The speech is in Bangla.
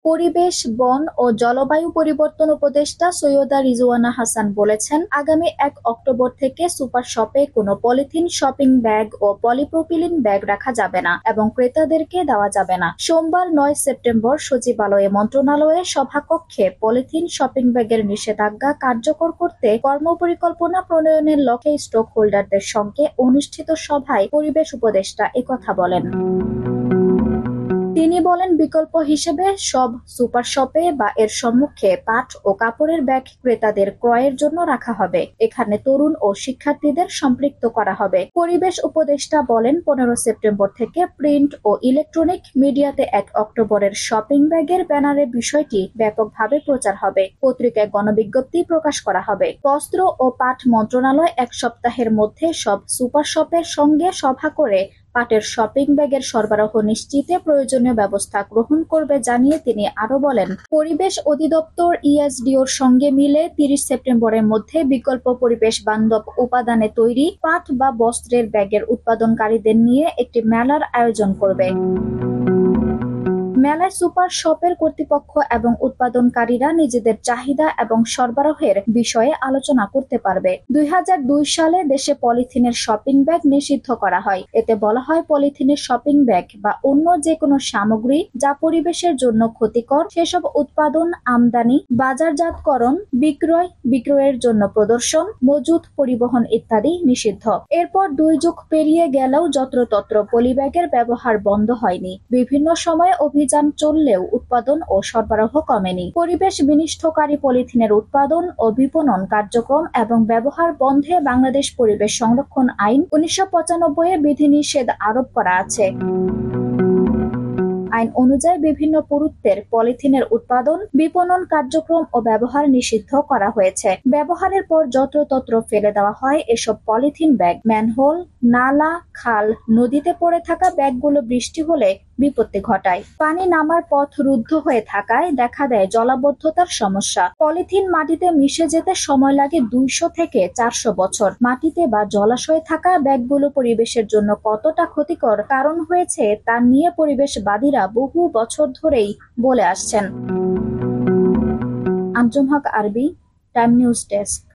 পরিবেশ, বন ও জলবায়ু পরিবর্তন উপদেষ্টা সৈয়দা রিজওয়ানা হাসান বলেছেন, আগামী ১ অক্টোবর থেকে সুপার শপে কোনো পলিথিন শপিং ব্যাগ ও পলিপ্রোপিলিন ব্যাগ রাখা যাবে না এবং ক্রেতাদেরকে দেওয়া যাবে না। সোমবার ৯ সেপ্টেম্বর সচিবালয়ে মন্ত্রণালয়ের সভাকক্ষে পলিথিন শপিং ব্যাগের নিষেধাজ্ঞা কার্যকর করতে কর্মপরিকল্পনা প্রণয়নের লক্ষ্যে স্টক হোল্ডারদের সঙ্গে অনুষ্ঠিত সভায় পরিবেশ উপদেষ্টা একথা বলেন। তিনি বলেন, বিকল্প হিসেবে সব সুপার শপে বা এর সম্মুখে পাট ও কাপড়ের ব্যাগ ক্রেতাদের ক্রয়ের জন্য রাখা হবে। এখানে তরুণ ও শিক্ষার্থীদের সম্পৃক্ত করা হবে। পরিবেশ উপদেষ্টা বলেন, ১৫ সেপ্টেম্বর থেকে প্রিন্ট ও ইলেকট্রনিক মিডিয়াতে ১ অক্টোবরের শপিং ব্যাগের ব্যানারে বিষয়টি ব্যাপকভাবে প্রচার হবে। পত্রিকায় গণবিজ্ঞপ্তি প্রকাশ করা হবে। বস্ত্র ও পাট মন্ত্রণালয় ১ সপ্তাহের মধ্যে সব সুপার শপের সঙ্গে সভা করে পাটের শপিং ব্যাগের সরবরাহ নিশ্চিতে প্রয়োজনীয় ব্যবস্থা গ্রহণ করবে জানিয়ে তিনি আরো বলেন, পরিবেশ অধিদপ্তর ইএসডিওর সঙ্গে মিলে ৩০ সেপ্টেম্বরের মধ্যে বিকল্প পরিবেশ বান্ধব উপাদানে তৈরি পাট বা বস্ত্রের ব্যাগের উৎপাদনকারীদের নিয়ে একটি মেলার আয়োজন করবে। মেলায় সুপার শপের কর্তৃপক্ষ এবং উৎপাদনকারীরা নিজেদের চাহিদা এবং সরবরাহের বিষয়ে আলোচনা করতে পারবে। ২০০২ সালে দেশে পলিথিনের শপিং ব্যাগ নিষিদ্ধ করা হয়। এতে বলা হয়, পলিথিনের শপিং ব্যাগ বা অন্য যে কোনো সামগ্রী যা পরিবেশের জন্য ক্ষতিকর সেসব উৎপাদন, আমদানি, বাজারজাতকরণ, বিক্রয়ের জন্য প্রদর্শন, মজুত, পরিবহন ইত্যাদি নিষিদ্ধ। এরপর ২ যুগ পেরিয়ে গেলেও যত্রতত্র পলিব্যাগের ব্যবহার বন্ধ হয়নি। বিভিন্ন সময়ে অভিযান চললেও উৎপাদন ও সরবরাহ কমেনি। পরিবেশ বিনষ্টকারী পলিথিনের উৎপাদন ও বিপণন কার্যক্রম এবং ব্যবহার বন্ধে বাংলাদেশ পরিবেশ সংরক্ষণ আইন ১৯৯৫-এ বিধিনিষেধ আরোপ করা আছে। আইন অনুযায়ী বিভিন্ন পুরুত্বের পলিথিনের উৎপাদন, বিপণন কার্যক্রম ও ব্যবহার নিষিদ্ধ করা হয়েছে। ব্যবহারের পর যত্রতত্র ফেলে দেওয়া হয় এসব পলিথিন ব্যাগ। ম্যানহোল, নালা, খাল, নদীতে পড়ে থাকা ব্যাগগুলো বৃষ্টি হলে বিপত্তি ঘটায়। পানি নামার পথ রুদ্ধ হয়ে থাকায় দেখা দেয় জলাবদ্ধতার সমস্যা। পলিথিন মাটিতে মিশে যেতে সময় লাগে ২০০ থেকে ৪০০ বছর। মাটিতে বা জলাশয়ে থাকা ব্যাগগুলো পরিবেশের জন্য কতটা ক্ষতিকর কারণ হয়েছে তা নিয়ে পরিবেশবাদীরা বহু বছর ধরেই বলে আসছেন। আঞ্জুম হক আরবি, টাইম নিউজ ডেস্ক।